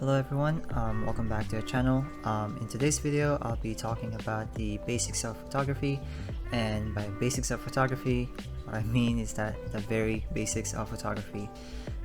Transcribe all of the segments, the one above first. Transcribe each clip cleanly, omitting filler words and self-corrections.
Hello everyone, welcome back to the channel. In today's video, I'll be talking about the basics of photography, and by basics of photography, what I mean is that the very basics of photography.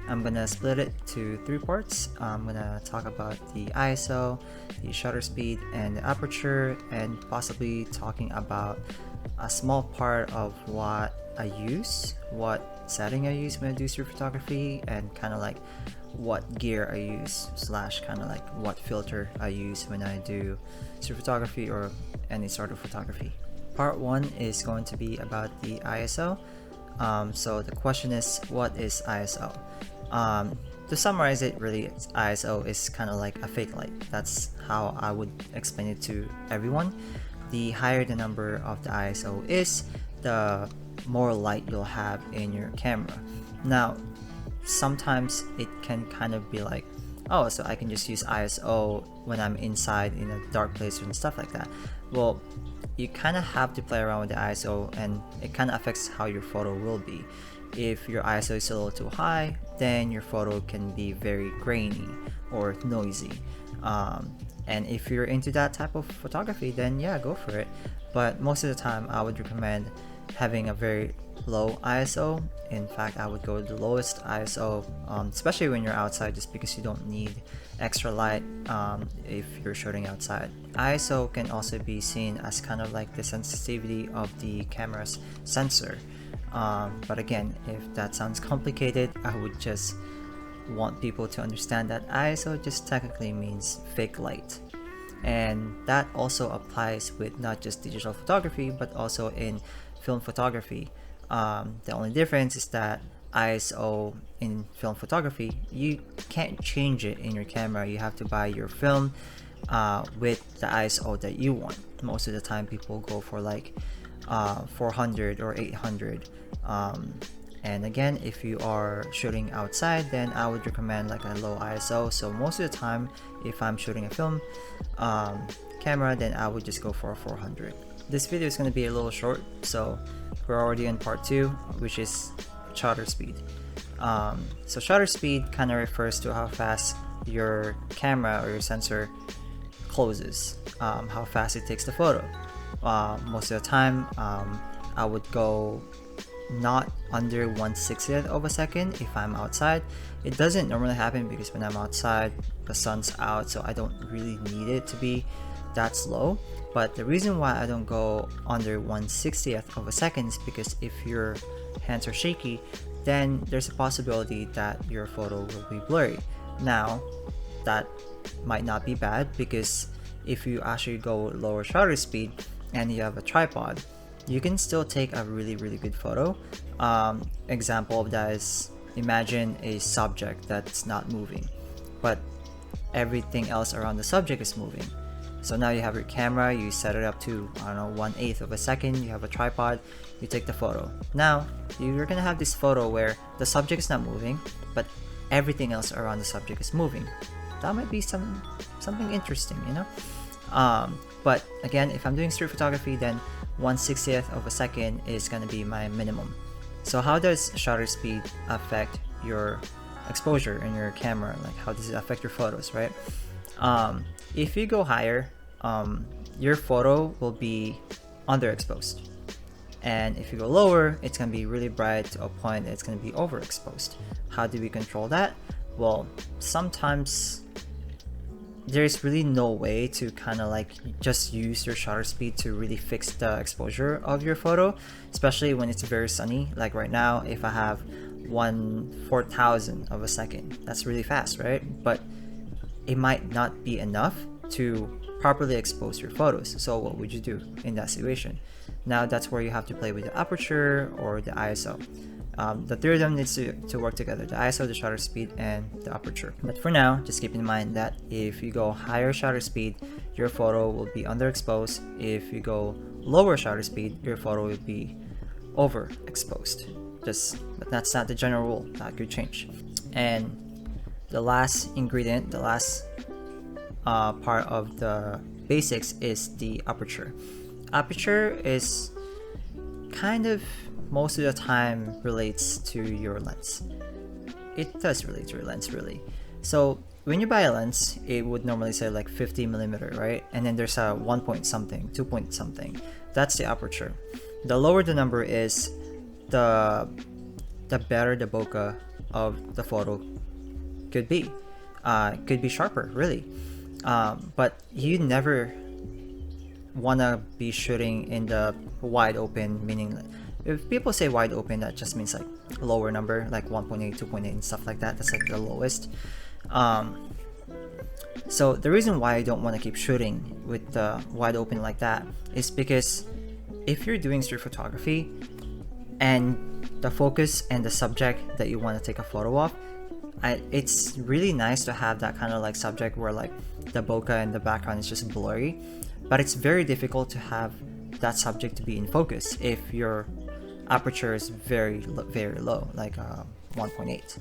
I'm gonna split it to three parts. I'm gonna talk about the ISO, the shutter speed, and the aperture, and possibly talking about a small part of what I use, what setting I use when I do street photography, and kind of like what gear I use slash kind of like what filter I use when I do street photography or any sort of photography. Part 1 is going to be about the ISO. So the question is, what is ISO? To summarize it, really, ISO is kind of like a fake light. That's how I would explain it to everyone. The higher the number of the ISO is, the more light you'll have in your camera. Now, sometimes it can kind of be like, oh, so I can just use ISO when I'm inside in a dark place and stuff like that. Well, you kind of have to play around with the ISO, and it kind of affects how your photo will be. If your ISO is a little too high, then your photo can be very grainy or noisy. And if you're into that type of photography, then yeah, go for it. But most of the time, I would recommend having a very low ISO. In fact, I would go with the lowest ISO, especially when you're outside, just because you don't need extra light if you're shooting outside. ISO can also be seen as kind of like the sensitivity of the camera's sensor. But again, if that sounds complicated, I would just want people to understand that ISO just technically means fake light. And that also applies with not just digital photography, but also in film photography. The only difference is that ISO in film photography, you can't change it in your camera. You have to buy your film with the ISO that you want. Most of the time people go for like 400 or 800. And again, if you are shooting outside, then I would recommend like a low ISO. So most of the time, if I'm shooting a film camera, then I would just go for a 400. This video is going to be a little short, so we're already in part 2, which is shutter speed. So shutter speed kind of refers to how fast your camera or your sensor closes, how fast it takes the photo. Most of the time, I would go not under 1/60th of a second if I'm outside. It doesn't normally happen because when I'm outside, the sun's out, so I don't really need it to be that slow. But the reason why I don't go under 1/60th of a second is because if your hands are shaky, then there's a possibility that your photo will be blurry. Now, that might not be bad, because if you actually go lower shutter speed and you have a tripod, you can still take a really good photo. Example of that is, imagine a subject that's not moving, but everything else around the subject is moving. So now you have your camera, you set it up to, I don't know, 1/8 of a second, you have a tripod, you take the photo. Now, you're gonna have this photo where the subject is not moving, but everything else around the subject is moving. That might be something interesting, you know? But again, if I'm doing street photography, then 1/60th of a second is gonna be my minimum. So how does shutter speed affect your exposure in your camera? Like, how does it affect your photos, right? If you go higher, your photo will be underexposed, and if you go lower, it's gonna be really bright to a point that it's gonna be overexposed. How do we control that? Well, sometimes there's really no way to kind of like just use your shutter speed to really fix the exposure of your photo, especially when it's very sunny. Like right now, if I have 1/4000 of a second, that's really fast, right? But it might not be enough to properly expose your photos. So what would you do in that situation? Now that's where you have to play with the aperture or the ISO. The three of them needs to work together: the ISO, the shutter speed, and the aperture. But for now, just keep in mind that if you go higher shutter speed, your photo will be underexposed. If you go lower shutter speed, your photo will be overexposed. But that's not the general rule. That could change. And the last ingredient, the last part of the basics is the aperture. Aperture is kind of most of the time relates to your lens. It does relate to your lens, really. So when you buy a lens, it would normally say like 50 millimeter, right? And then there's a 1 point something, 2 point something. That's the aperture. The lower the number is, the better the bokeh of the photo could be. Could be sharper, really. But you never wanna be shooting in the wide open, meaning if people say wide open, that just means like a lower number, like 1.8, 2.8 and stuff like that. That's like the lowest. So the reason why I don't want to keep shooting with the wide open like that is because if you're doing street photography and the focus and the subject that you want to take a photo of, it's really nice to have that kind of like subject where like the bokeh and the background is just blurry, but it's very difficult to have that subject to be in focus if your aperture is very low, like 1.8.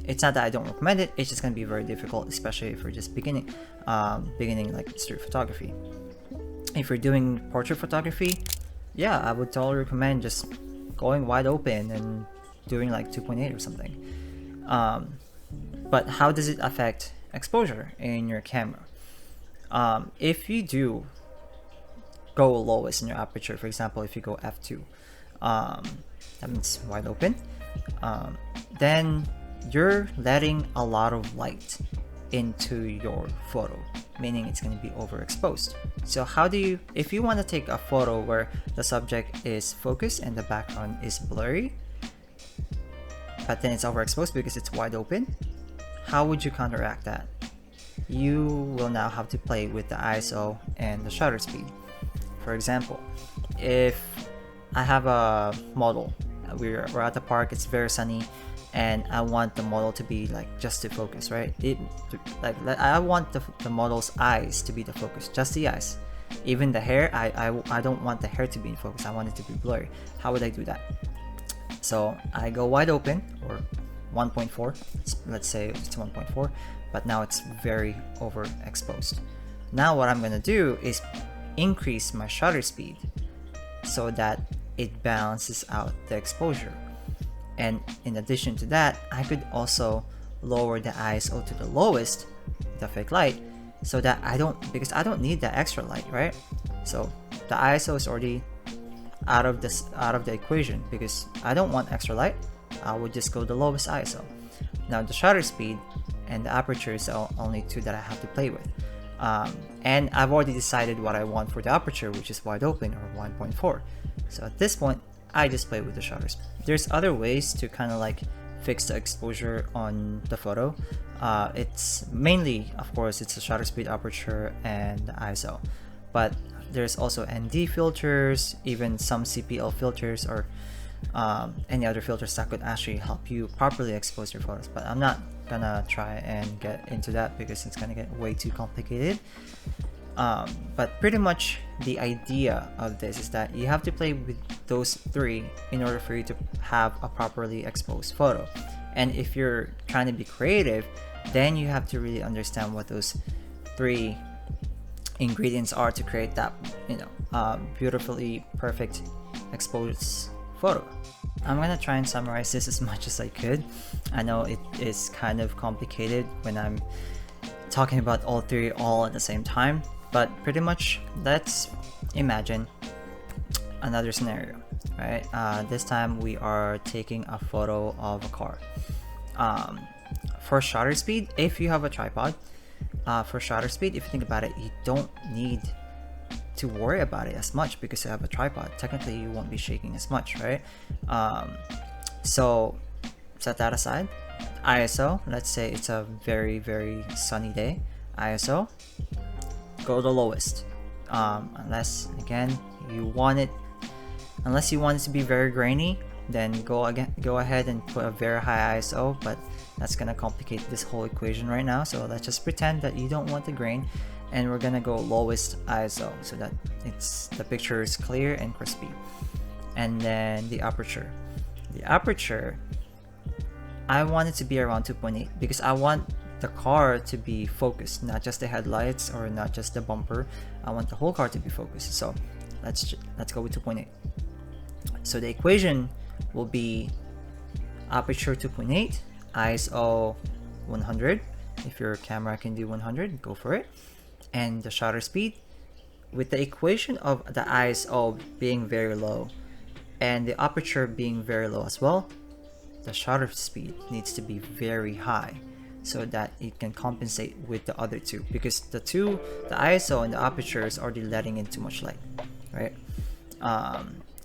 It's not that I don't recommend it, it's just going to be very difficult, especially if you're just beginning like street photography. If you're doing portrait photography, yeah, I would totally recommend just going wide open and doing like 2.8 or something. But how does it affect exposure in your camera? If you do go lowest in your aperture, for example, if you go f2, that means wide open, then you're letting a lot of light into your photo, meaning it's going to be overexposed. So how do you, if you want to take a photo where the subject is focused and the background is blurry, but then it's overexposed because it's wide open, how would you counteract that? You will now have to play with the ISO and the shutter speed. For example, if I have a model, we're at the park, it's very sunny, and I want the model to be like just to focus, right? I want the model's eyes to be the focus, just the eyes. Even the hair, I don't want the hair to be in focus, I want it to be blurry. How would I do that? So I go wide open, or 1.4, let's say it's 1.4, but now it's very overexposed. Now what I'm gonna do is increase my shutter speed so that it balances out the exposure. And in addition to that, I could also lower the ISO to the lowest, the fake light, so that because I don't need that extra light, right? So the ISO is already out of the equation because I don't want extra light. I would just go the lowest ISO. Now the shutter speed and the aperture is only two that I have to play with. And I've already decided what I want for the aperture, which is wide open or 1.4. So at this point, I just play with the shutter speed. There's other ways to kind of like fix the exposure on the photo. It's mainly, of course, it's the shutter speed, aperture, and the ISO. But there's also ND filters, even some CPL filters, or any other filters that could actually help you properly expose your photos. But I'm not gonna try and get into that because it's gonna get way too complicated. But pretty much the idea of this is that you have to play with those three in order for you to have a properly exposed photo. And if you're trying to be creative, then you have to really understand what those three ingredients are to create that, beautifully perfect exposed photo. I'm gonna try and summarize this as much as I could. I know it is kind of complicated when I'm talking about all three all at the same time, but pretty much let's imagine another scenario, right? This time we are taking a photo of a car. For shutter speed, if you have a tripod, for shutter speed, if you think about it, you don't need to worry about it as much because you have a tripod. Technically, you won't be shaking as much, right? So set that aside. ISO, let's say it's a very, very sunny day. ISO, go the lowest. Unless you want it to be very grainy, then go ahead and put a very high ISO, but that's gonna complicate this whole equation right now. So let's just pretend that you don't want the grain, and we're gonna go lowest ISO so that the picture is clear and crispy. And then the aperture. I want it to be around 2.8 because I want the car to be focused, not just the headlights or not just the bumper. I want the whole car to be focused. So let's go with 2.8. So the equation will be aperture 2.8, ISO 100. If your camera can do 100, go for it. And the shutter speed, with the equation of the ISO being very low and the aperture being very low as well, the shutter speed needs to be very high so that it can compensate with the other two, because the ISO and the aperture is already letting in too much light, right?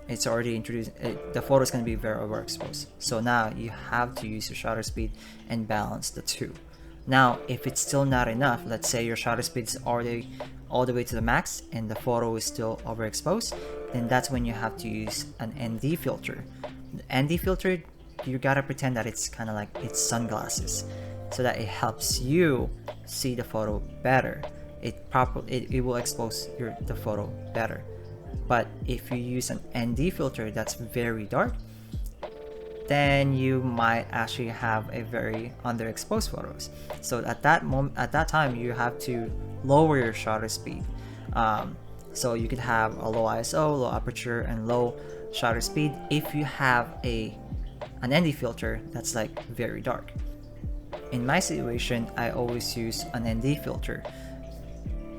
It's already introduced, the photo is going to be very overexposed. So now you have to use your shutter speed and balance the two. Now, if it's still not enough, let's say your shutter speed is already all the way to the max and the photo is still overexposed, then that's when you have to use an ND filter. The ND filter, you gotta pretend that it's kind of like it's sunglasses, so that it helps you see the photo better. It will expose the photo better. But if you use an ND filter that's very dark, then you might actually have a very underexposed photos. So at that time, you have to lower your shutter speed. So you could have a low ISO, low aperture, and low shutter speed if you have an ND filter that's like very dark. In my situation, I always use an ND filter,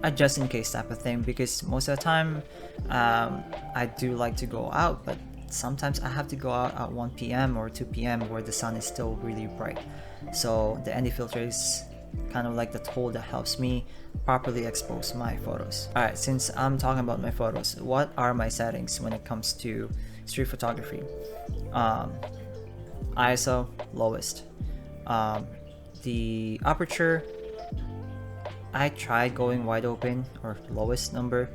a just in case type of thing, because most of the time I do like to go out, but sometimes I have to go out at 1 p.m. or 2 p.m. where the sun is still really bright. So the ND filter is kind of like the tool that helps me properly expose my photos. Alright, since I'm talking about my photos, what are my settings when it comes to street photography? ISO lowest. The aperture, I tried going wide open or lowest number.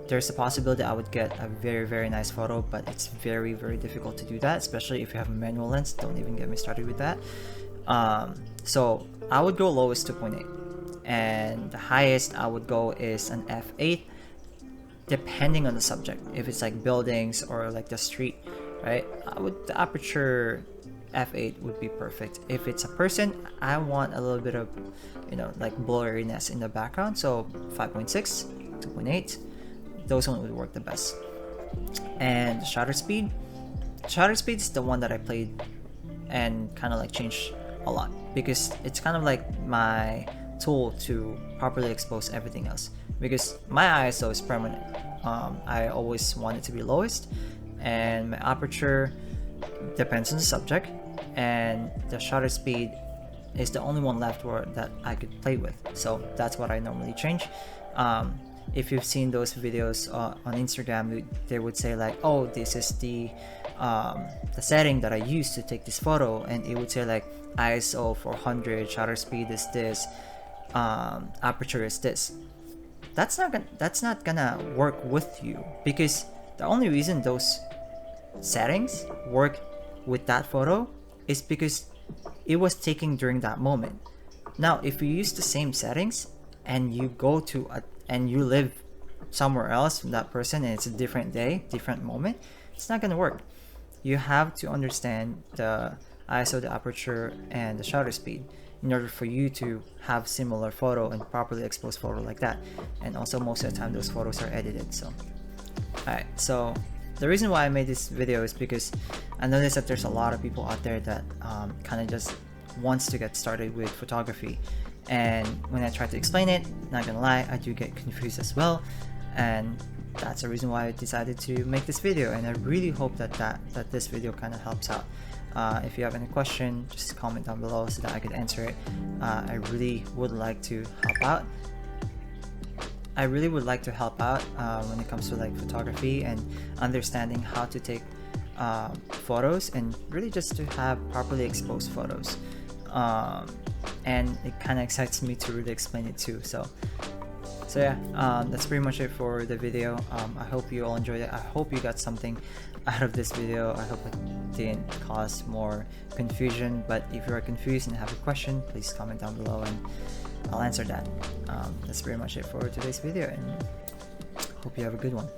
There's a possibility I would get a very nice photo, but it's very difficult to do that, especially if you have a manual lens. Don't even get me started with that. So I would go lowest 2.8, and the highest I would go is an f8, depending on the subject. If it's like buildings or like the street, right, the aperture f8 would be perfect. If it's a person, I want a little bit of, like blurriness in the background, so 5.6, 2.8, those ones would work the best. And shutter speed is the one that I played and kind of like changed a lot, because it's kind of like my tool to properly expose everything else, because my ISO is permanent. I always want it to be lowest, and my aperture depends on the subject, and the shutter speed is the only one left that I could play with. So that's what I normally change. If you've seen those videos on Instagram, they would say like, oh, this is the setting that I used to take this photo, and it would say like ISO 400, shutter speed is this, aperture is this. That's not gonna work with you, because the only reason those settings work with that photo is because it was taken during that moment. Now, if you use the same settings and you go to and you live somewhere else from that person, and it's a different day, different moment, it's not gonna work. You have to understand the ISO, the aperture, and the shutter speed in order for you to have similar photo and properly exposed photo like that. And also, most of the time those photos are edited. So alright, so the reason why I made this video is because I noticed that there's a lot of people out there that kind of just wants to get started with photography, and when I try to explain it, not gonna lie, I do get confused as well, and that's the reason why I decided to make this video. And I really hope that this video kind of helps out. If you have any question, just comment down below so that I could answer it. I really would like to help out. When it comes to like photography and understanding how to take photos, and really just to have properly exposed photos. And it kind of excites me to really explain it too. So yeah, that's pretty much it for the video. I hope you all enjoyed it. I hope you got something out of this video. I hope it didn't cause more confusion, but if you are confused and have a question, please comment down below and I'll answer that. That's pretty much it for today's video, and hope you have a good one.